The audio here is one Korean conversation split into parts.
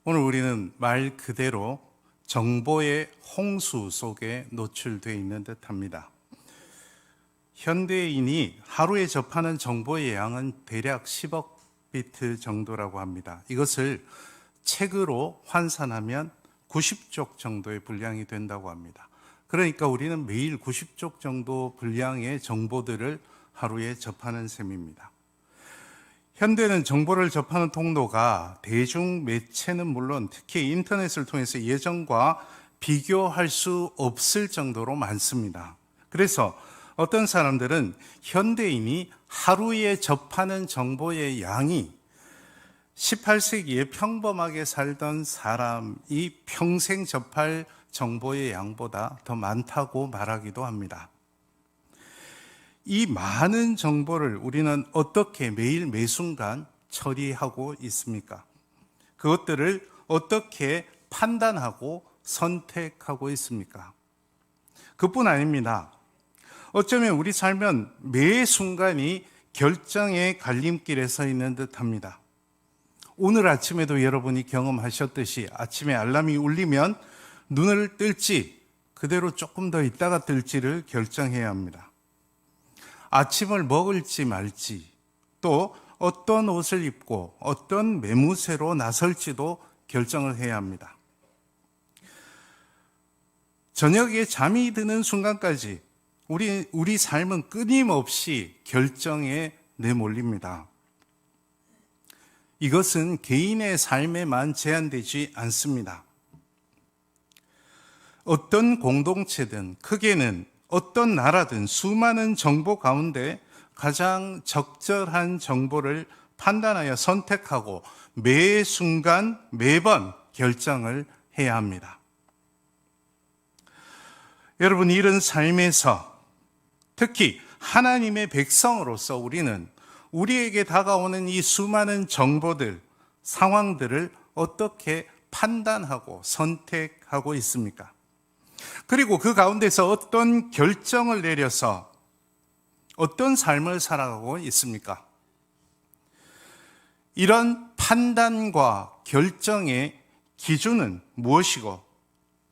오늘 우리는 말 그대로 정보의 홍수 속에 노출되어 있는 듯합니다. 현대인이 하루에 접하는 정보의 양은 대략 10억 비트 정도라고 합니다. 이것을 책으로 환산하면 90쪽 정도의 분량이 된다고 합니다. 그러니까 우리는 매일 90쪽 정도 분량의 정보들을 하루에 접하는 셈입니다. 현대는 정보를 접하는 통로가 대중매체는 물론 특히 인터넷을 통해서 예전과 비교할 수 없을 정도로 많습니다. 그래서 어떤 사람들은 현대인이 하루에 접하는 정보의 양이 18세기에 평범하게 살던 사람이 평생 접할 정보의 양보다 더 많다고 말하기도 합니다. 이 많은 정보를 우리는 어떻게 매일 매순간 처리하고 있습니까? 그것들을 어떻게 판단하고 선택하고 있습니까? 그뿐 아닙니다. 어쩌면 우리 삶은 매 순간이 결정의 갈림길에 서 있는 듯합니다. 오늘 아침에도 여러분이 경험하셨듯이 아침에 알람이 울리면 눈을 뜰지 그대로 조금 더 있다가 뜰지를 결정해야 합니다. 아침을 먹을지 말지, 또 어떤 옷을 입고 어떤 매무새로 나설지도 결정을 해야 합니다. 저녁에 잠이 드는 순간까지 우리 삶은 끊임없이 결정에 내몰립니다. 이것은 개인의 삶에만 제한되지 않습니다. 어떤 공동체든 크게는 어떤 나라든 수많은 정보 가운데 가장 적절한 정보를 판단하여 선택하고 매 순간 매번 결정을 해야 합니다. 여러분, 이런 삶에서 특히 하나님의 백성으로서 우리는 우리에게 다가오는 이 수많은 정보들, 상황들을 어떻게 판단하고 선택하고 있습니까? 그리고 그 가운데서 어떤 결정을 내려서 어떤 삶을 살아가고 있습니까? 이런 판단과 결정의 기준은 무엇이고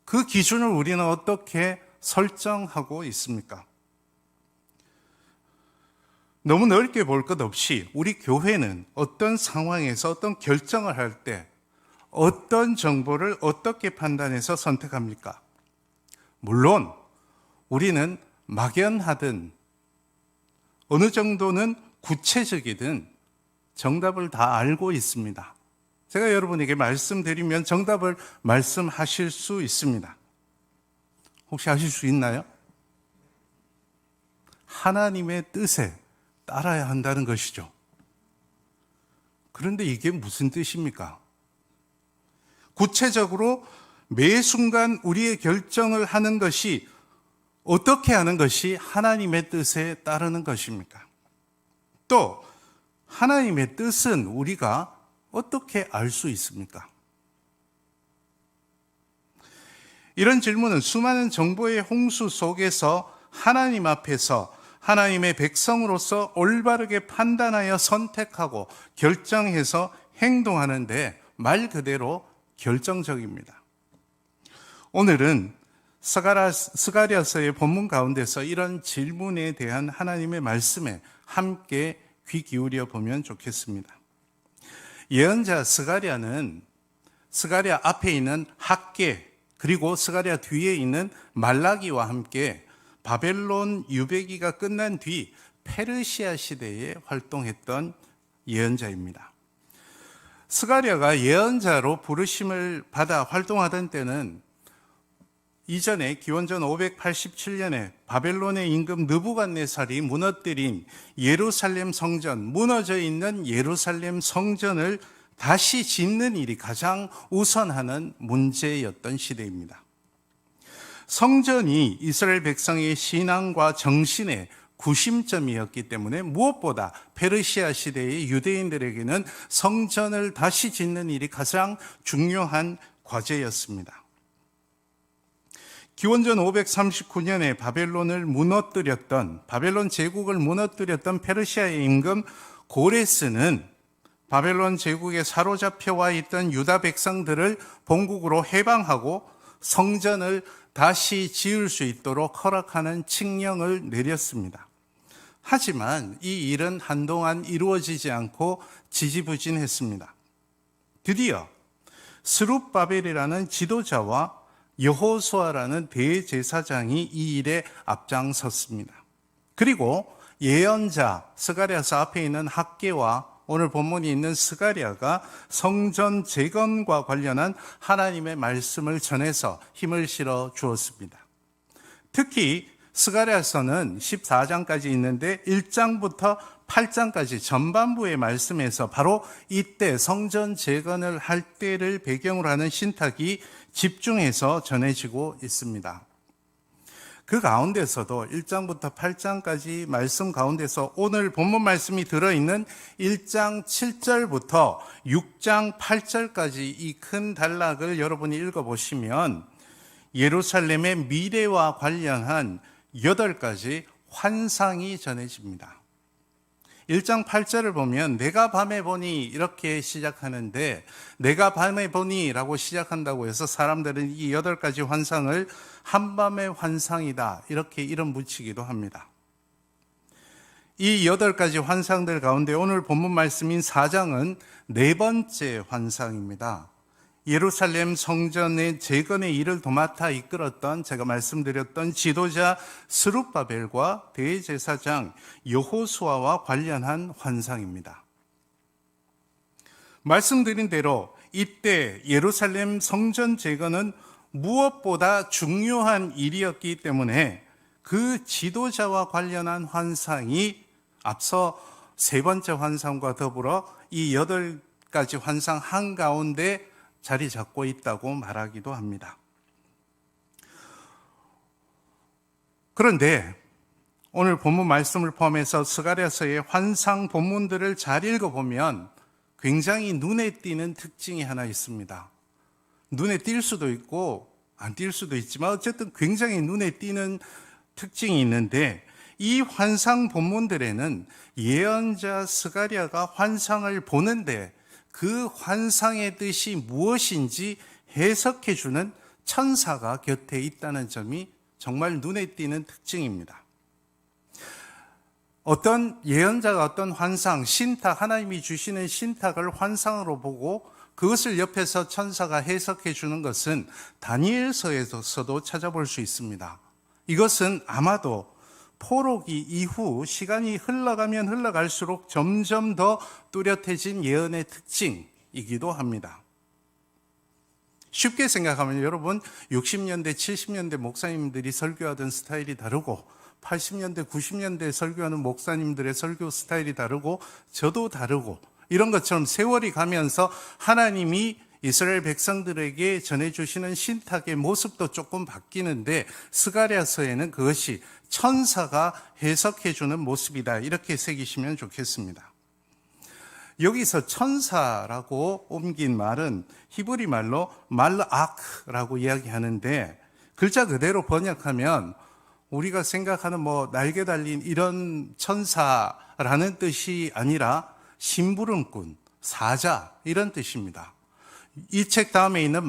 그 기준을 우리는 어떻게 설정하고 있습니까? 너무 넓게 볼 것 없이 우리 교회는 어떤 상황에서 어떤 결정을 할 때 어떤 정보를 어떻게 판단해서 선택합니까? 물론 우리는 막연하든 어느 정도는 구체적이든 정답을 다 알고 있습니다. 제가 여러분에게 말씀드리면 정답을 말씀하실 수 있습니다. 혹시 하실 수 있나요? 하나님의 뜻에 따라야 한다는 것이죠. 그런데 이게 무슨 뜻입니까? 구체적으로 매 순간 우리의 결정을 하는 것이 어떻게 하는 것이 하나님의 뜻에 따르는 것입니까? 또 하나님의 뜻은 우리가 어떻게 알 수 있습니까? 이런 질문은 수많은 정보의 홍수 속에서 하나님 앞에서 하나님의 백성으로서 올바르게 판단하여 선택하고 결정해서 행동하는데 말 그대로 결정적입니다. 오늘은 스가랴서의 본문 가운데서 이런 질문에 대한 하나님의 말씀에 함께 귀 기울여 보면 좋겠습니다. 예언자 스가랴는 스가랴 앞에 있는 학개 그리고 스가랴 뒤에 있는 말라기와 함께 바벨론 유배기가 끝난 뒤 페르시아 시대에 활동했던 예언자입니다. 스가랴가 예언자로 부르심을 받아 활동하던 때는 이전에 기원전 587년에 바벨론의 임금 느부갓네살이 무너뜨린 예루살렘 성전, 무너져 있는 예루살렘 성전을 다시 짓는 일이 가장 우선하는 문제였던 시대입니다. 성전이 이스라엘 백성의 신앙과 정신의 구심점이었기 때문에 무엇보다 페르시아 시대의 유대인들에게는 성전을 다시 짓는 일이 가장 중요한 과제였습니다. 기원전 539년에 바벨론 제국을 무너뜨렸던 페르시아의 임금 고레스는 바벨론 제국에 사로잡혀 와 있던 유다 백성들을 본국으로 해방하고 성전을 다시 지을 수 있도록 허락하는 칙령을 내렸습니다. 하지만 이 일은 한동안 이루어지지 않고 지지부진했습니다. 드디어 스룹바벨이라는 지도자와 여호수아라는 대제사장이 이 일에 앞장섰습니다. 그리고 예언자 스가랴서 앞에 있는 학개와 오늘 본문이 있는 스가랴가 성전 재건과 관련한 하나님의 말씀을 전해서 힘을 실어 주었습니다. 특히 스가랴서는 14장까지 있는데 1장부터 8장까지 전반부의 말씀에서 바로 이때 성전 재건을 할 때를 배경으로 하는 신탁이 집중해서 전해지고 있습니다. 그 가운데서도 1장부터 8장까지 말씀 가운데서 오늘 본문 말씀이 들어있는 1장 7절부터 6장 8절까지 이 큰 단락을 여러분이 읽어보시면 예루살렘의 미래와 관련한 8가지 환상이 전해집니다. 1장 8절을 보면 내가 밤에 보니 이렇게 시작하는데 내가 밤에 보니 라고 시작한다고 해서 사람들은 이 8가지 환상을 한밤의 환상이다 이렇게 이름 붙이기도 합니다. 이 8가지 환상들 가운데 오늘 본문 말씀인 4장은 4번째 환상입니다. 예루살렘 성전의 재건의 일을 도맡아 이끌었던 제가 말씀드렸던 지도자 스룹바벨과 대제사장 여호수아와 관련한 환상입니다. 말씀드린 대로 이때 예루살렘 성전 재건은 무엇보다 중요한 일이었기 때문에 그 지도자와 관련한 환상이 앞서 3번째 환상과 더불어 이 8가지 환상 한가운데 자리 잡고 있다고 말하기도 합니다. 그런데 오늘 본문 말씀을 포함해서 스가랴서의 환상 본문들을 잘 읽어보면 굉장히 눈에 띄는 특징이 하나 있습니다. 눈에 띌 수도 있고 안 띌 수도 있지만 어쨌든 굉장히 눈에 띄는 특징이 있는데 이 환상 본문들에는 예언자 스가랴가 환상을 보는데 그 환상의 뜻이 무엇인지 해석해주는 천사가 곁에 있다는 점이 정말 눈에 띄는 특징입니다. 어떤 예언자가 어떤 환상, 신탁, 하나님이 주시는 신탁을 환상으로 보고 그것을 옆에서 천사가 해석해 주는 것은 다니엘서에서도 찾아볼 수 있습니다. 이것은 아마도 포로기 이후 시간이 흘러가면 흘러갈수록 점점 더 뚜렷해진 예언의 특징이기도 합니다. 쉽게 생각하면 여러분 60년대, 70년대 목사님들이 설교하던 스타일이 다르고 80년대, 90년대 설교하는 목사님들의 설교 스타일이 다르고 저도 다르고 이런 것처럼 세월이 가면서 하나님이 이스라엘 백성들에게 전해주시는 신탁의 모습도 조금 바뀌는데 스가랴서에는 그것이 천사가 해석해주는 모습이다 이렇게 새기시면 좋겠습니다. 여기서 천사라고 옮긴 말은 히브리 말로 말르아크라고 이야기하는데 글자 그대로 번역하면 우리가 생각하는 날개 달린 이런 천사라는 뜻이 아니라 심부름꾼, 사자 이런 뜻입니다. 이 책 다음에 있는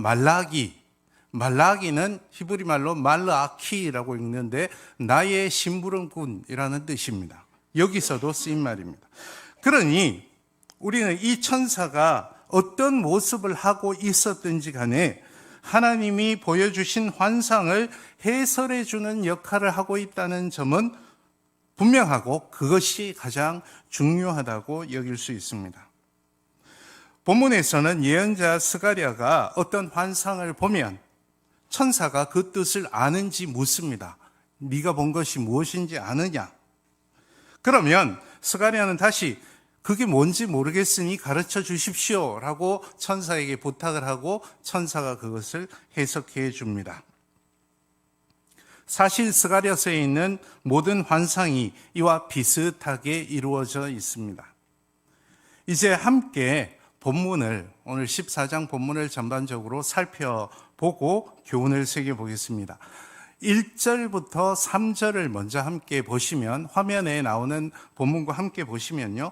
말라기는 히브리 말로 말르아키라고 읽는데 나의 심부름꾼이라는 뜻입니다. 여기서도 쓰인 말입니다. 그러니 우리는 이 천사가 어떤 모습을 하고 있었든지 간에 하나님이 보여주신 환상을 해설해 주는 역할을 하고 있다는 점은 분명하고 그것이 가장 중요하다고 여길 수 있습니다. 본문에서는 예언자 스가랴가 어떤 환상을 보면 천사가 그 뜻을 아는지 묻습니다. 네가 본 것이 무엇인지 아느냐? 그러면 스가랴는 다시 그게 뭔지 모르겠으니 가르쳐 주십시오 라고 천사에게 부탁을 하고 천사가 그것을 해석해 줍니다. 사실 스가랴서에 있는 모든 환상이 이와 비슷하게 이루어져 있습니다. 이제 함께 본문을 오늘 14장 본문을 전반적으로 살펴보고 교훈을 새겨보겠습니다. 1절부터 3절을 먼저 함께 보시면 화면에 나오는 본문과 함께 보시면요.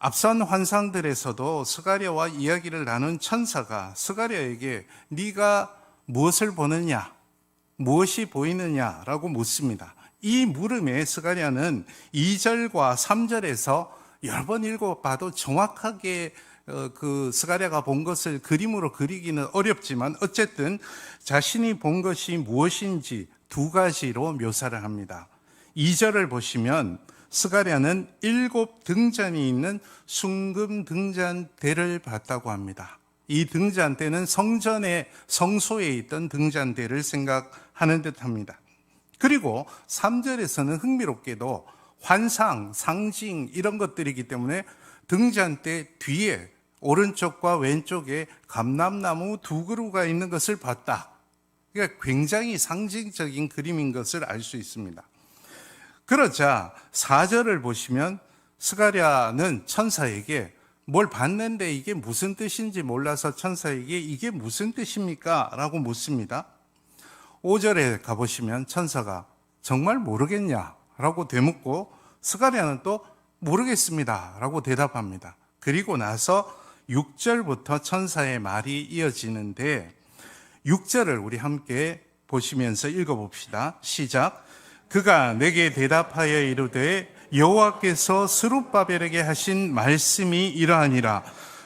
앞선 환상들에서도 스가랴와 이야기를 나눈 천사가 스가랴에게 네가 무엇을 보느냐, 무엇이 보이느냐라고 묻습니다. 이 물음에 스가랴는 2절과 3절에서 여러 번 읽어봐도 정확하게 그 스가랴가 본 것을 그림으로 그리기는 어렵지만 어쨌든 자신이 본 것이 무엇인지 두 가지로 묘사를 합니다. 2절을 보시면 스가랴는 7 등잔이 있는 순금 등잔대를 봤다고 합니다. 이 등잔대는 성전의 성소에 있던 등잔대를 생각하는 듯합니다. 그리고 3절에서는 흥미롭게도 환상, 상징 이런 것들이기 때문에 등잔대 뒤에 오른쪽과 왼쪽에 감람나무 2그루가 있는 것을 봤다. 그러니까 굉장히 상징적인 그림인 것을 알 수 있습니다. 그러자 4절을 보시면 스가랴는 천사에게 뭘 봤는데 이게 무슨 뜻인지 몰라서 천사에게 이게 무슨 뜻입니까? 라고 묻습니다. 5절에 가보시면 천사가 정말 모르겠냐? 라고 되묻고 스가랴는 또 모르겠습니다. 라고 대답합니다. 그리고 나서 6절부터 천사의 말이 이어지는데 6절을 우리 함께 보시면서 읽어봅시다. 시작. 그가 내게 대답하여 이르되 여호와께서 스룹바벨에게 하신 말씀이 이러하니라.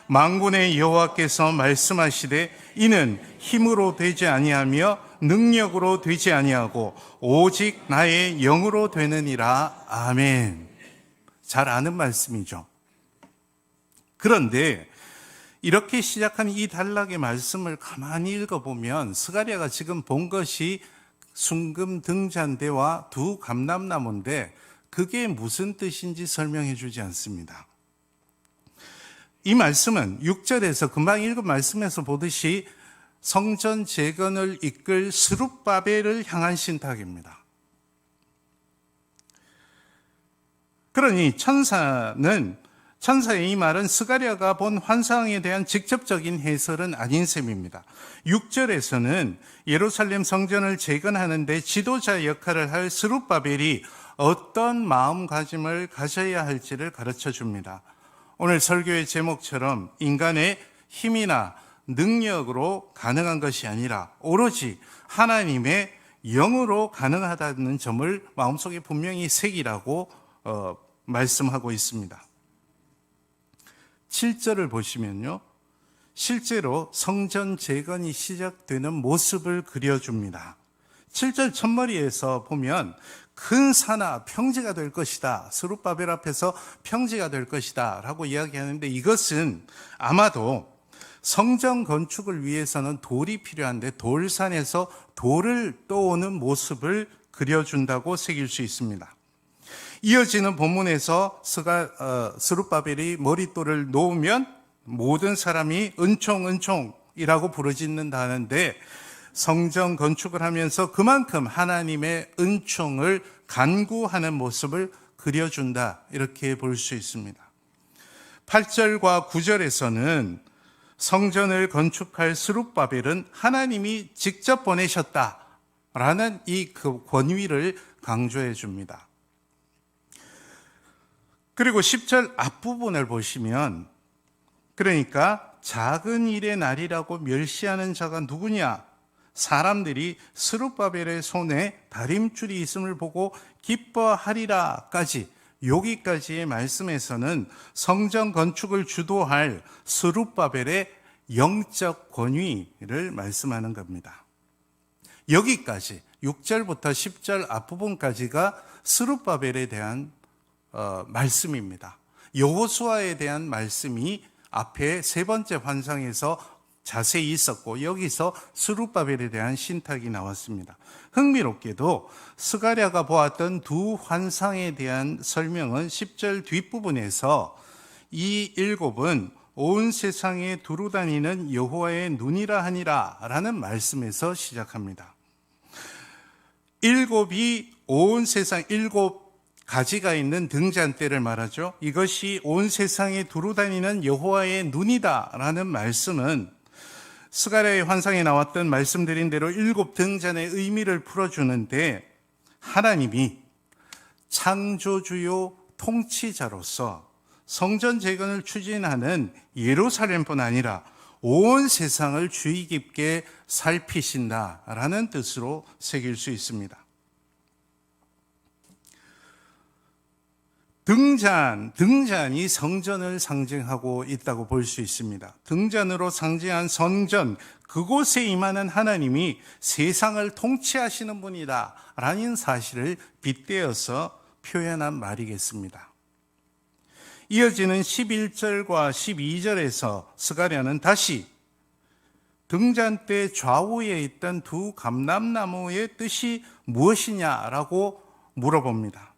만군의 여호와께서 말씀하시되 이는 힘으로 되지 아니하며 능력으로 되지 아니하고 오직 나의 영으로 되느니라. 아멘. 잘 아는 말씀이죠. 그런데 이렇게 시작한 이 단락의 말씀을 가만히 읽어보면 스가랴가 지금 본 것이 순금 등잔대와 2 감람나무인데 그게 무슨 뜻인지 설명해 주지 않습니다. 이 말씀은 6절에서 금방 읽은 말씀에서 보듯이 성전 재건을 이끌 스룹바벨을 향한 신탁입니다. 그러니 천사의 이 말은 스가랴가 본 환상에 대한 직접적인 해설은 아닌 셈입니다. 6절에서는 예루살렘 성전을 재건하는데 지도자 역할을 할 스룹바벨이 어떤 마음가짐을 가져야 할지를 가르쳐 줍니다. 오늘 설교의 제목처럼 인간의 힘이나 능력으로 가능한 것이 아니라 오로지 하나님의 영으로 가능하다는 점을 마음속에 분명히 새기라고 말씀하고 있습니다. 7절을 보시면요, 실제로 성전 재건이 시작되는 모습을 그려줍니다. 7절 첫머리에서 보면 큰 산하 평지가 될 것이다, 스룹바벨 앞에서 평지가 될 것이다 라고 이야기하는데 이것은 아마도 성전 건축을 위해서는 돌이 필요한데 돌산에서 돌을 떠오는 모습을 그려준다고 새길 수 있습니다. 이어지는 본문에서 스룹바벨이 머릿돌을 놓으면 모든 사람이 은총이라고 부르짖는다는데 성전 건축을 하면서 그만큼 하나님의 은총을 간구하는 모습을 그려준다, 이렇게 볼 수 있습니다. 8절과 9절에서는 성전을 건축할 스룹바벨은 하나님이 직접 보내셨다라는 이 권위를 강조해 줍니다. 그리고 10절 앞부분을 보시면, 그러니까 작은 일의 날이라고 멸시하는 자가 누구냐? 사람들이 스룹바벨의 손에 다림줄이 있음을 보고 기뻐하리라까지, 여기까지의 말씀에서는 성전 건축을 주도할 스룹바벨의 영적 권위를 말씀하는 겁니다. 여기까지 6절부터 10절 앞부분까지가 스룹바벨에 대한 말씀입니다. 여호수아에 대한 말씀이 앞에 세 번째 환상에서 자세히 있었고 여기서 스룹바벨에 대한 신탁이 나왔습니다. 흥미롭게도 스가랴가 보았던 두 환상에 대한 설명은 10절 뒷부분에서 이 7은 온 세상에 두루 다니는 여호와의 눈이라 하니라 라는 말씀에서 시작합니다. 7이 온 세상 7가지가 있는 등잔대를 말하죠. 이것이 온 세상에 두루 다니는 여호와의 눈이다 라는 말씀은 스가랴의 환상에 나왔던 말씀드린 대로 7 등잔의 의미를 풀어주는데, 하나님이 창조주요 통치자로서 성전 재건을 추진하는 예루살렘뿐 아니라 온 세상을 주의 깊게 살피신다라는 뜻으로 새길 수 있습니다. 등잔이 성전을 상징하고 있다고 볼 수 있습니다. 등잔으로 상징한 성전, 그곳에 임하는 하나님이 세상을 통치하시는 분이다 라는 사실을 빗대어서 표현한 말이겠습니다. 이어지는 11절과 12절에서 스가랴는 다시 등잔대 좌우에 있던 두 감람나무의 뜻이 무엇이냐라고 물어봅니다.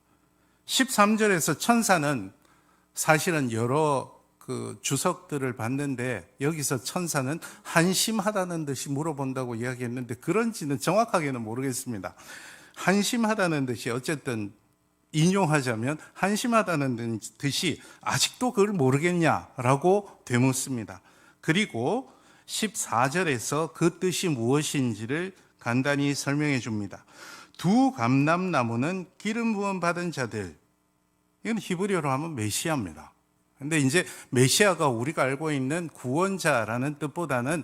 13절에서 천사는 사실은 여러 주석들을 봤는데 여기서 천사는 한심하다는 듯이 물어본다고 이야기했는데 그런지는 정확하게는 모르겠습니다. 한심하다는 듯이 어쨌든 인용하자면 한심하다는 듯이 아직도 그걸 모르겠냐라고 되묻습니다. 그리고 14절에서 그 뜻이 무엇인지를 간단히 설명해 줍니다. 두 감람나무는 기름 부음 받은 자들, 이건 히브리어로 하면 메시아입니다. 근데 이제 메시아가 우리가 알고 있는 구원자라는 뜻보다는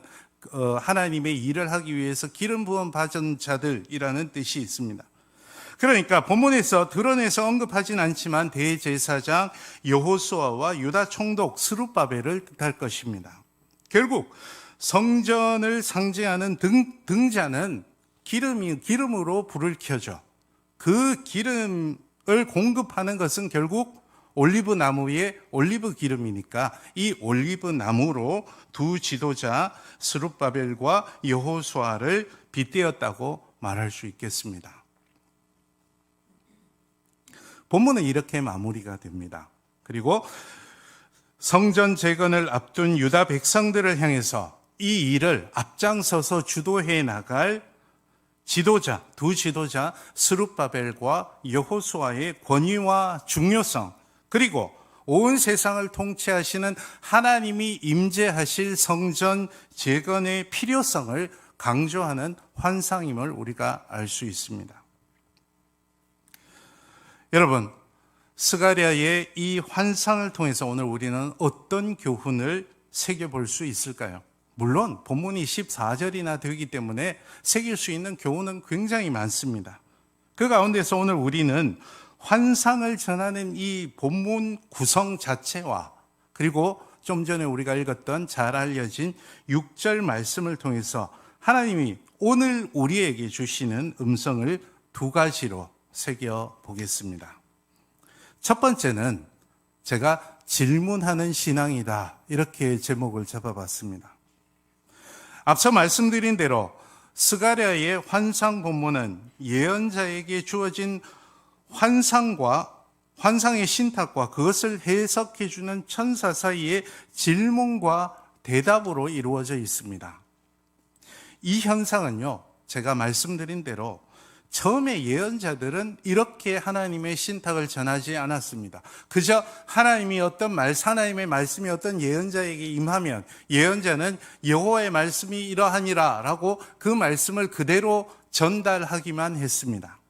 하나님의 일을 하기 위해서 기름 부음 받은 자들이라는 뜻이 있습니다. 그러니까 본문에서 드러내서 언급하진 않지만 대제사장 여호수아와 유다 총독 스룹바벨을 뜻할 것입니다. 결국 성전을 상징하는 등잔은 기름으로 불을 켜죠. 그 기름을 공급하는 것은 결국 올리브 나무의 올리브 기름이니까 이 올리브 나무로 두 지도자 스룹바벨과 여호수아를 빗대었다고 말할 수 있겠습니다. 본문은 이렇게 마무리가 됩니다. 그리고 성전 재건을 앞둔 유다 백성들을 향해서 이 일을 앞장서서 주도해 나갈 두 지도자 스룹바벨과 여호수아의 권위와 중요성, 그리고 온 세상을 통치하시는 하나님이 임재하실 성전 재건의 필요성을 강조하는 환상임을 우리가 알 수 있습니다. 여러분, 스가랴의 이 환상을 통해서 오늘 우리는 어떤 교훈을 새겨볼 수 있을까요? 물론 본문이 14절이나 되기 때문에 새길 수 있는 교훈은 굉장히 많습니다. 그 가운데서 오늘 우리는 환상을 전하는 이 본문 구성 자체와 그리고 좀 전에 우리가 읽었던 잘 알려진 6절 말씀을 통해서 하나님이 오늘 우리에게 주시는 음성을 두 가지로 새겨보겠습니다. 첫 번째는 제가 질문하는 신앙이다, 이렇게 제목을 잡아봤습니다. 앞서 말씀드린 대로 스가랴의 환상 본문은 예언자에게 주어진 환상의 신탁과 그것을 해석해 주는 천사 사이의 질문과 대답으로 이루어져 있습니다. 이 현상은요, 제가 말씀드린 대로 처음에 예언자들은 이렇게 하나님의 신탁을 전하지 않았습니다. 그저 하나님의 말씀이 어떤 예언자에게 임하면 예언자는 여호와의 말씀이 이러하니라 라고 그 말씀을 그대로 전달하기만 했습니다.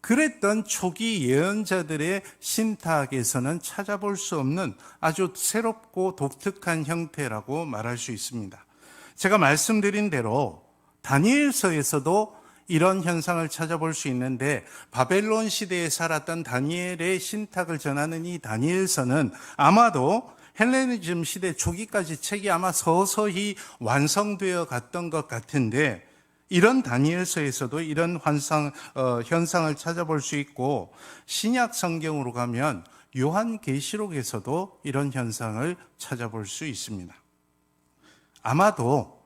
그랬던 초기 예언자들의 신탁에서는 찾아볼 수 없는 아주 새롭고 독특한 형태라고 말할 수 있습니다. 제가 말씀드린 대로 다니엘서에서도 이런 현상을 찾아볼 수 있는데 바벨론 시대에 살았던 다니엘의 신탁을 전하는 이 다니엘서는 아마도 헬레니즘 시대 초기까지 책이 아마 서서히 완성되어 갔던 것 같은데 이런 다니엘서에서도 이런 현상을 찾아볼 수 있고 신약 성경으로 가면 요한계시록에서도 이런 현상을 찾아볼 수 있습니다. 아마도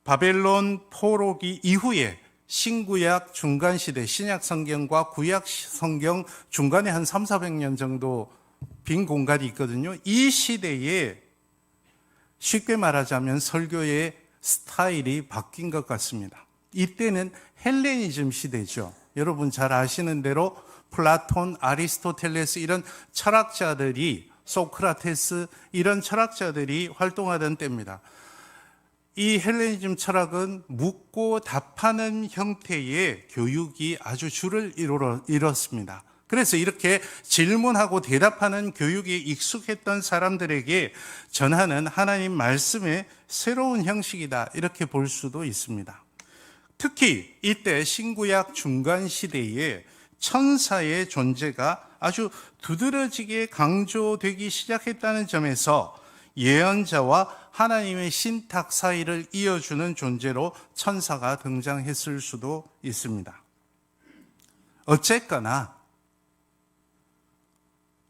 바벨론 포로기 이후에 신구약 중간시대, 신약 성경과 구약 성경 중간에 한 300-400년 정도 빈 공간이 있거든요. 이 시대에 쉽게 말하자면 설교의 스타일이 바뀐 것 같습니다. 이때는 헬레니즘 시대죠. 여러분 잘 아시는 대로 플라톤, 아리스토텔레스 이런 철학자들이, 소크라테스 이런 철학자들이 활동하던 때입니다. 이 헬레니즘 철학은 묻고 답하는 형태의 교육이 아주 줄을 이뤘습니다. 그래서 이렇게 질문하고 대답하는 교육에 익숙했던 사람들에게 전하는 하나님 말씀의 새로운 형식이다, 이렇게 볼 수도 있습니다. 특히 이때 신구약 중간 시대에 천사의 존재가 아주 두드러지게 강조되기 시작했다는 점에서 예언자와 하나님의 신탁 사이를 이어주는 존재로 천사가 등장했을 수도 있습니다. 어쨌거나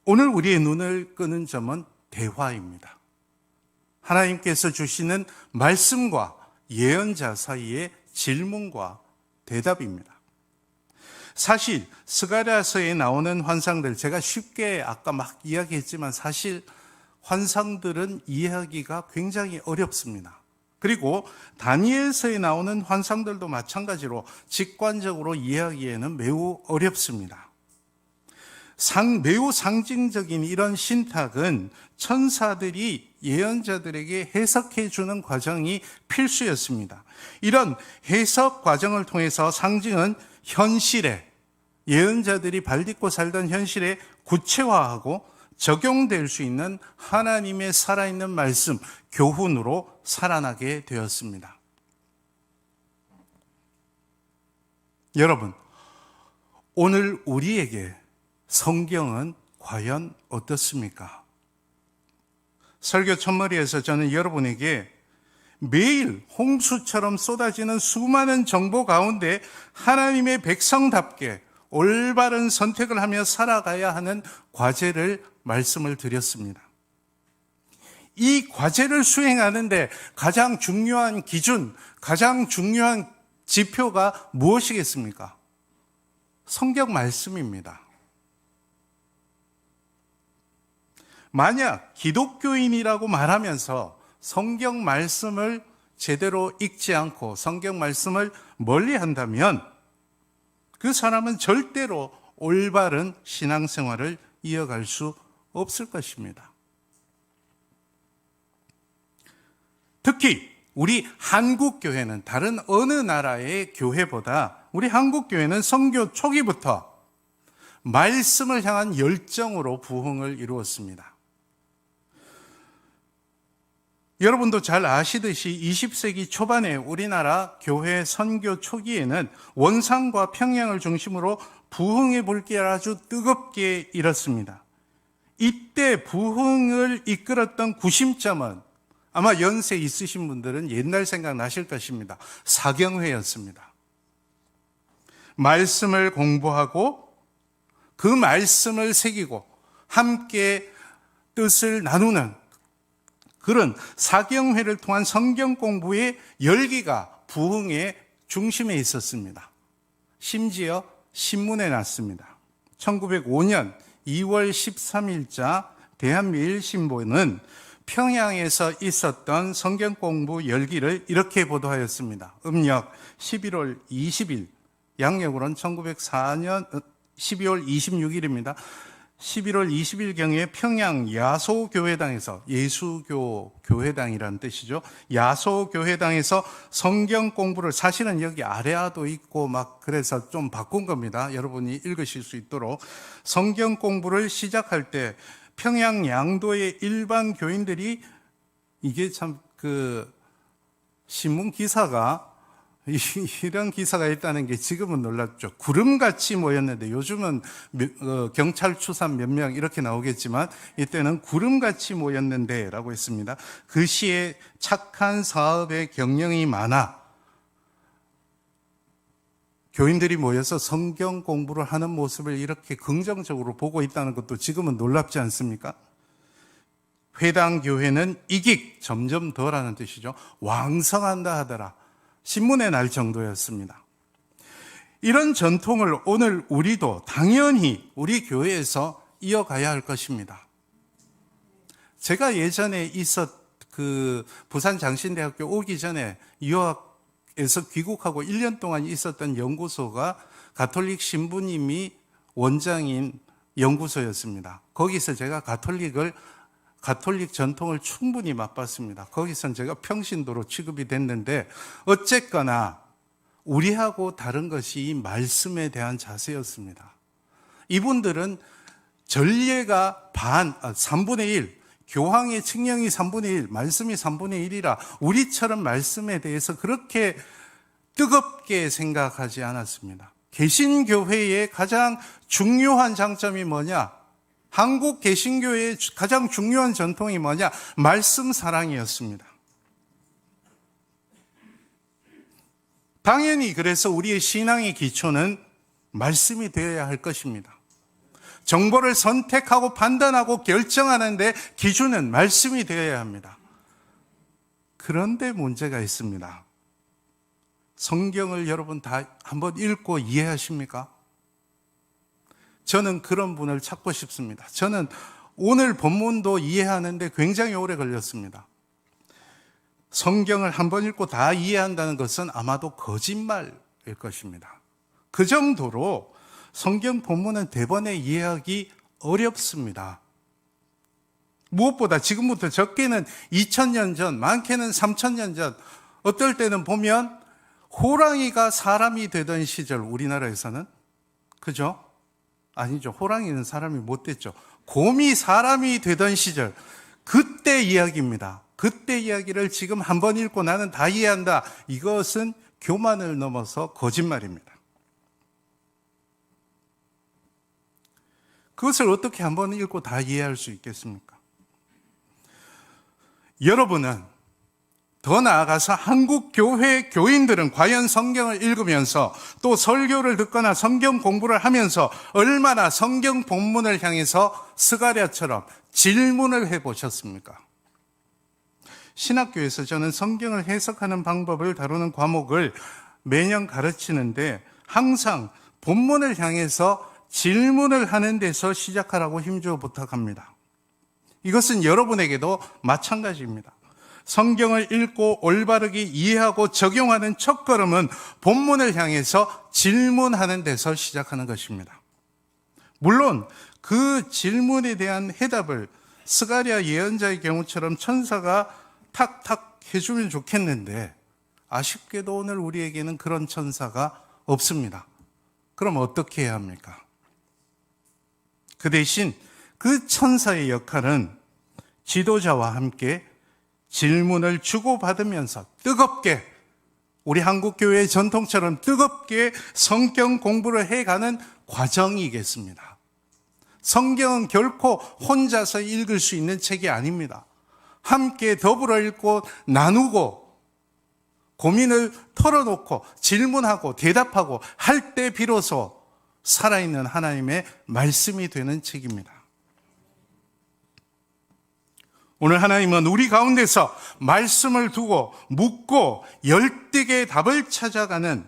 오늘 우리의 눈을 끄는 점은 대화입니다. 하나님께서 주시는 말씀과 예언자 사이의 질문과 대답입니다. 사실 스가랴서에 나오는 환상들, 제가 쉽게 아까 막 이야기했지만 사실 환상들은 이해하기가 굉장히 어렵습니다. 그리고 다니엘서에 나오는 환상들도 마찬가지로 직관적으로 이해하기에는 매우 어렵습니다. 매우 상징적인 이런 신탁은 천사들이 예언자들에게 해석해 주는 과정이 필수였습니다. 이런 해석 과정을 통해서 상징은 현실에, 예언자들이 발딛고 살던 현실에 구체화하고 적용될 수 있는 하나님의 살아있는 말씀, 교훈으로 살아나게 되었습니다. 여러분, 오늘 우리에게 성경은 과연 어떻습니까? 설교 첫머리에서 저는 여러분에게 매일 홍수처럼 쏟아지는 수많은 정보 가운데 하나님의 백성답게 올바른 선택을 하며 살아가야 하는 과제를 말씀을 드렸습니다. 이 과제를 수행하는데 가장 중요한 기준, 가장 중요한 지표가 무엇이겠습니까? 성경 말씀입니다. 만약 기독교인이라고 말하면서 성경 말씀을 제대로 읽지 않고 성경 말씀을 멀리 한다면 그 사람은 절대로 올바른 신앙생활을 이어갈 수 없을 것입니다. 특히 우리 한국교회는 다른 어느 나라의 교회보다 우리 한국교회는 선교 초기부터 말씀을 향한 열정으로 부흥을 이루었습니다. 여러분도 잘 아시듯이 20세기 초반에 우리나라 교회 선교 초기에는 원산과 평양을 중심으로 부흥의 불길이 아주 뜨겁게 일었습니다. 이때 부흥을 이끌었던 구심점은 아마 연세 있으신 분들은 옛날 생각 나실 것입니다. 사경회였습니다. 말씀을 공부하고 그 말씀을 새기고 함께 뜻을 나누는 그런 사경회를 통한 성경 공부의 열기가 부흥의 중심에 있었습니다. 심지어 신문에 났습니다. 1905년 2월 13일자 대한매일신보는 평양에서 있었던 성경 공부 열기를 이렇게 보도하였습니다. 음력 11월 20일, 양력으로는 1904년 12월 26일입니다. 11월 20일경에 평양 야소교회당에서, 예수교 교회당이라는 뜻이죠. 야소교회당에서 성경 공부를, 사실은 여기 아레아도 있고 막 그래서 좀 바꾼 겁니다. 여러분이 읽으실 수 있도록. 성경 공부를 시작할 때 평양 양도의 일반 교인들이, 이게 참 신문 기사가 이런 기사가 있다는 게 지금은 놀랍죠. 구름같이 모였는데, 요즘은 경찰 추산 몇 명 이렇게 나오겠지만 이때는 구름같이 모였는데 라고 했습니다. 그 시에 착한 사업에 경영이 많아 교인들이 모여서 성경 공부를 하는 모습을 이렇게 긍정적으로 보고 있다는 것도 지금은 놀랍지 않습니까? 회당 교회는 이익, 점점 더라는 뜻이죠. 왕성한다 하더라. 신문에 날 정도였습니다. 이런 전통을 오늘 우리도 당연히 우리 교회에서 이어가야 할 것입니다. 제가 예전에 부산 장신대학교 오기 전에 유학에서 귀국하고 1년 동안 있었던 연구소가 가톨릭 신부님이 원장인 연구소였습니다. 거기서 제가 가톨릭 전통을 충분히 맛봤습니다. 거기선 제가 평신도로 취급이 됐는데, 어쨌거나 우리하고 다른 것이 이 말씀에 대한 자세였습니다. 이분들은 전례가 3분의 1, 교황의 칙령이 3분의 1, 말씀이 3분의 1이라 우리처럼 말씀에 대해서 그렇게 뜨겁게 생각하지 않았습니다. 개신교회의 가장 중요한 장점이 뭐냐? 한국 개신교회의 가장 중요한 전통이 뭐냐? 말씀 사랑이었습니다. 당연히 그래서 우리의 신앙의 기초는 말씀이 되어야 할 것입니다. 정보를 선택하고 판단하고 결정하는데 기준은 말씀이 되어야 합니다. 그런데 문제가 있습니다. 성경을 여러분 다 한번 읽고 이해하십니까? 저는 그런 분을 찾고 싶습니다. 저는 오늘 본문도 이해하는데 굉장히 오래 걸렸습니다. 성경을 한번 읽고 다 이해한다는 것은 아마도 거짓말일 것입니다. 그 정도로 성경 본문은 대번에 이해하기 어렵습니다. 무엇보다 지금부터 적게는 2000년 전, 많게는 3000년 전, 어떨 때는 보면 호랑이가 사람이 되던 시절, 우리나라에서는, 그죠? 아니죠. 호랑이는 사람이 못 됐죠. 곰이 사람이 되던 시절, 그때 이야기입니다. 그때 이야기를 지금 한번 읽고 나는 다 이해한다. 이것은 교만을 넘어서 거짓말입니다. 그것을 어떻게 한번 읽고 다 이해할 수 있겠습니까? 여러분은 더 나아가서 한국 교회 교인들은 과연 성경을 읽으면서 또 설교를 듣거나 성경 공부를 하면서 얼마나 성경 본문을 향해서 스가랴처럼 질문을 해보셨습니까? 신학교에서 저는 성경을 해석하는 방법을 다루는 과목을 매년 가르치는데 항상 본문을 향해서 질문을 하는 데서 시작하라고 힘주어 부탁합니다. 이것은 여러분에게도 마찬가지입니다. 성경을 읽고 올바르게 이해하고 적용하는 첫걸음은 본문을 향해서 질문하는 데서 시작하는 것입니다. 물론 그 질문에 대한 해답을 스가랴 예언자의 경우처럼 천사가 탁탁 해주면 좋겠는데 아쉽게도 오늘 우리에게는 그런 천사가 없습니다. 그럼 어떻게 해야 합니까? 그 대신 그 천사의 역할은 지도자와 함께 질문을 주고받으면서 뜨겁게, 우리 한국교회의 전통처럼 뜨겁게 성경 공부를 해가는 과정이겠습니다. 성경은 결코 혼자서 읽을 수 있는 책이 아닙니다. 함께 더불어 읽고 나누고 고민을 털어놓고 질문하고 대답하고 할 때 비로소 살아있는 하나님의 말씀이 되는 책입니다. 오늘 하나님은 우리 가운데서 말씀을 두고 묻고 열등의 답을 찾아가는,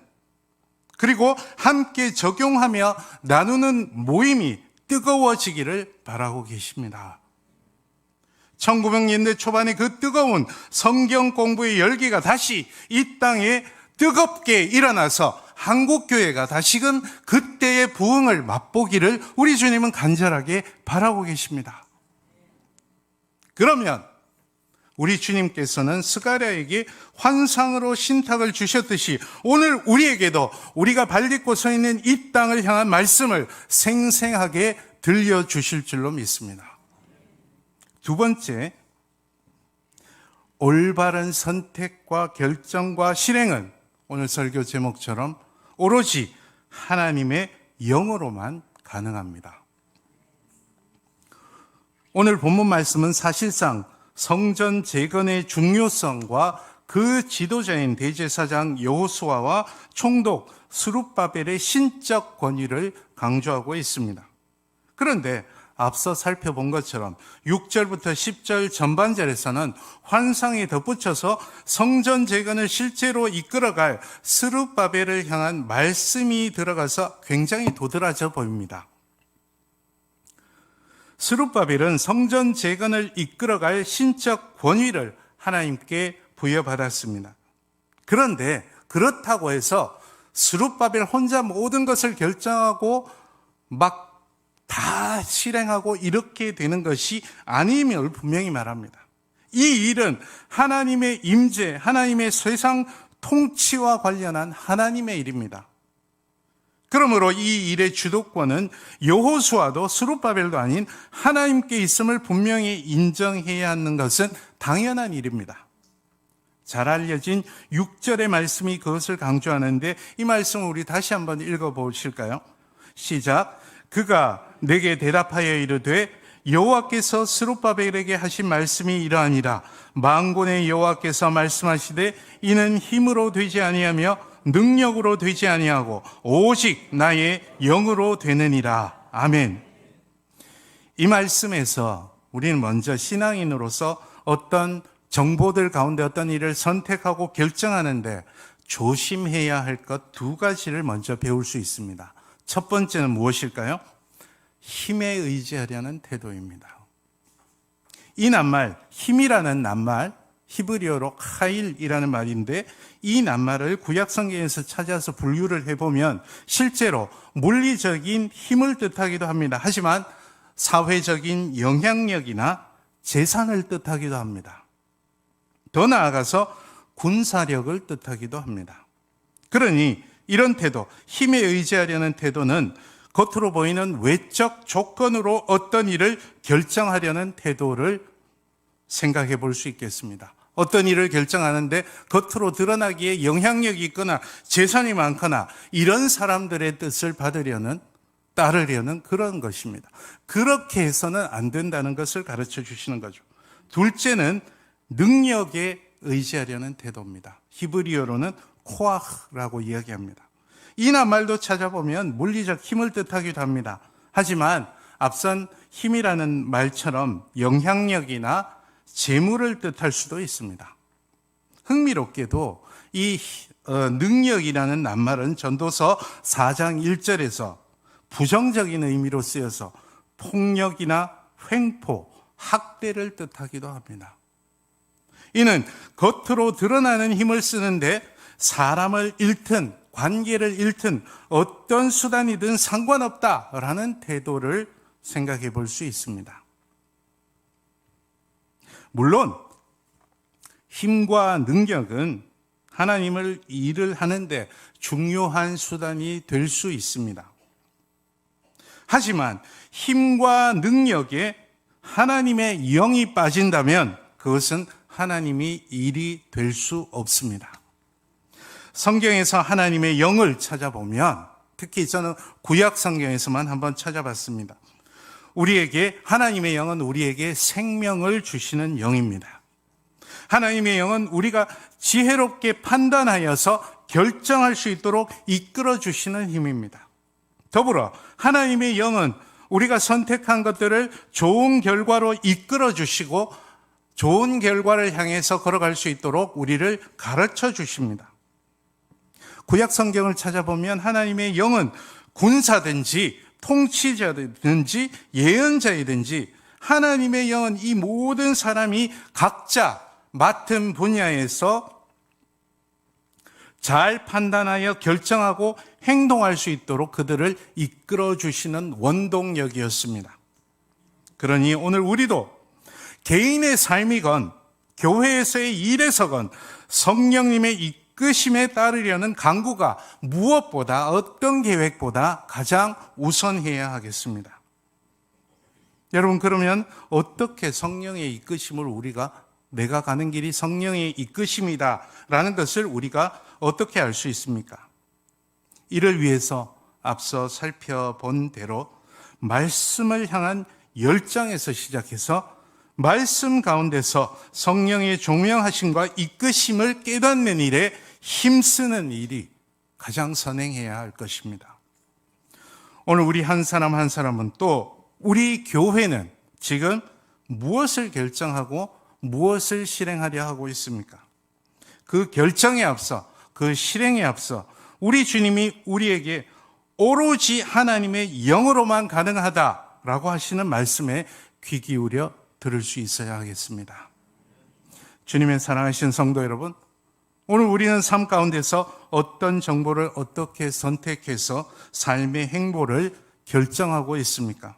그리고 함께 적용하며 나누는 모임이 뜨거워지기를 바라고 계십니다. 1900년대 초반에 그 뜨거운 성경 공부의 열기가 다시 이 땅에 뜨겁게 일어나서 한국교회가 다시금 그때의 부흥을 맛보기를 우리 주님은 간절하게 바라고 계십니다. 그러면 우리 주님께서는 스가랴에게 환상으로 신탁을 주셨듯이 오늘 우리에게도 우리가 발딛고 서 있는 이 땅을 향한 말씀을 생생하게 들려주실 줄로 믿습니다. 두 번째, 올바른 선택과 결정과 실행은 오늘 설교 제목처럼 오로지 하나님의 영으로만 가능합니다. 오늘 본문 말씀은 사실상 성전 재건의 중요성과 그 지도자인 대제사장 여호수아와 총독 스룹바벨의 신적 권위를 강조하고 있습니다. 그런데 앞서 살펴본 것처럼 6절부터 10절 전반절에서는 환상에 덧붙여서 성전 재건을 실제로 이끌어갈 스룹바벨을 향한 말씀이 들어가서 굉장히 도드라져 보입니다. 스룹바벨은 성전 재건을 이끌어갈 신적 권위를 하나님께 부여받았습니다. 그런데 그렇다고 해서 스룹바벨 혼자 모든 것을 결정하고 막 다 실행하고 이렇게 되는 것이 아님을 분명히 말합니다. 이 일은 하나님의 임재, 하나님의 세상 통치와 관련한 하나님의 일입니다. 그러므로 이 일의 주도권은 여호수아도 스룹바벨도 아닌 하나님께 있음을 분명히 인정해야 하는 것은 당연한 일입니다. 잘 알려진 6절의 말씀이 그것을 강조하는데 이 말씀을 우리 다시 한번 읽어보실까요? 시작. 그가 내게 대답하여 이르되 여호와께서 스룹바벨에게 하신 말씀이 이러하니라. 만군의 여호와께서 말씀하시되 이는 힘으로 되지 아니하며 능력으로 되지 아니하고 오직 나의 영으로 되느니라. 아멘. 이 말씀에서 우리는 먼저 신앙인으로서 어떤 정보들 가운데 어떤 일을 선택하고 결정하는데 조심해야 할 것 두 가지를 먼저 배울 수 있습니다. 첫 번째는 무엇일까요? 힘에 의지하려는 태도입니다. 이 낱말, 힘이라는 낱말, 히브리어로 카일이라는 말인데 이 낱말을 구약성경에서 찾아서 분류를 해보면 실제로 물리적인 힘을 뜻하기도 합니다. 하지만 사회적인 영향력이나 재산을 뜻하기도 합니다. 더 나아가서 군사력을 뜻하기도 합니다. 그러니 이런 태도, 힘에 의지하려는 태도는 겉으로 보이는 외적 조건으로 어떤 일을 결정하려는 태도를 생각해 볼 수 있겠습니다. 어떤 일을 결정하는데 겉으로 드러나기에 영향력이 있거나 재산이 많거나 이런 사람들의 뜻을 따르려는 그런 것입니다. 그렇게 해서는 안 된다는 것을 가르쳐 주시는 거죠. 둘째는 능력에 의지하려는 태도입니다. 히브리어로는 코아흐라고 이야기합니다. 이 낱말도 찾아보면 물리적 힘을 뜻하기도 합니다. 하지만 앞선 힘이라는 말처럼 영향력이나 재물을 뜻할 수도 있습니다. 흥미롭게도 이 능력이라는 낱말은 전도서 4장 1절에서 부정적인 의미로 쓰여서 폭력이나 횡포, 학대를 뜻하기도 합니다. 이는 겉으로 드러나는 힘을 쓰는데 사람을 잃든 관계를 잃든 어떤 수단이든 상관없다라는 태도를 생각해 볼 수 있습니다. 물론 힘과 능력은 하나님을 일을 하는데 중요한 수단이 될 수 있습니다. 하지만 힘과 능력에 하나님의 영이 빠진다면 그것은 하나님이 일이 될 수 없습니다. 성경에서 하나님의 영을 찾아보면 특히 저는 구약 성경에서만 한번 찾아봤습니다. 하나님의 영은 우리에게 생명을 주시는 영입니다. 하나님의 영은 우리가 지혜롭게 판단하여서 결정할 수 있도록 이끌어 주시는 힘입니다. 더불어 하나님의 영은 우리가 선택한 것들을 좋은 결과로 이끌어 주시고 좋은 결과를 향해서 걸어갈 수 있도록 우리를 가르쳐 주십니다. 구약 성경을 찾아보면 하나님의 영은 군사든지 통치자든지 예언자이든지 하나님의 영은 이 모든 사람이 각자 맡은 분야에서 잘 판단하여 결정하고 행동할 수 있도록 그들을 이끌어 주시는 원동력이었습니다. 그러니 오늘 우리도 개인의 삶이건 교회에서의 일에서건 성령님의 이끄심에 따르려는 간구가 무엇보다 어떤 계획보다 가장 우선해야 하겠습니다. 여러분, 그러면 어떻게 성령의 이끄심을 내가 가는 길이 성령의 이끄심이다라는 것을 우리가 어떻게 알 수 있습니까? 이를 위해서 앞서 살펴본 대로 말씀을 향한 열정에서 시작해서 말씀 가운데서 성령의 조명하심과 이끄심을 깨닫는 일에 힘쓰는 일이 가장 선행해야 할 것입니다. 오늘 우리 한 사람 한 사람은 또 우리 교회는 지금 무엇을 결정하고 무엇을 실행하려 하고 있습니까? 그 결정에 앞서, 그 실행에 앞서 우리 주님이 우리에게 오로지 하나님의 영으로만 가능하다라고 하시는 말씀에 귀 기울여 들을 수 있어야 하겠습니다. 주님의 사랑하신 성도 여러분, 오늘 우리는 삶 가운데서 어떤 정보를 어떻게 선택해서 삶의 행보를 결정하고 있습니까?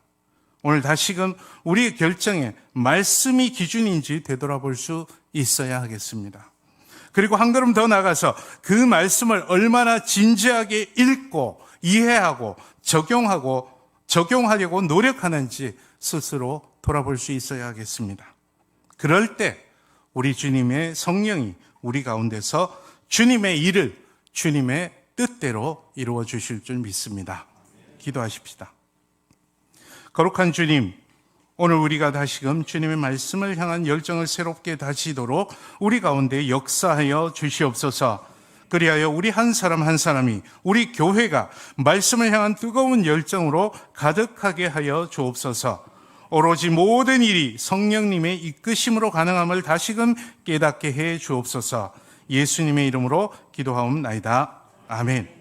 오늘 다시금 우리의 결정에 말씀이 기준인지 되돌아볼 수 있어야 하겠습니다. 그리고 한 걸음 더 나가서 그 말씀을 얼마나 진지하게 읽고 이해하고 적용하려고 노력하는지 스스로 돌아볼 수 있어야 하겠습니다. 그럴 때 우리 주님의 성령이 우리 가운데서 주님의 일을 주님의 뜻대로 이루어 주실 줄 믿습니다. 기도하십시다. 거룩한 주님, 오늘 우리가 다시금 주님의 말씀을 향한 열정을 새롭게 다지도록 우리 가운데 역사하여 주시옵소서. 그리하여 우리 한 사람 한 사람이, 우리 교회가 말씀을 향한 뜨거운 열정으로 가득하게 하여 주옵소서. 오로지 모든 일이 성령님의 이끄심으로 가능함을 다시금 깨닫게 해 주옵소서. 예수님의 이름으로 기도하옵나이다. 아멘.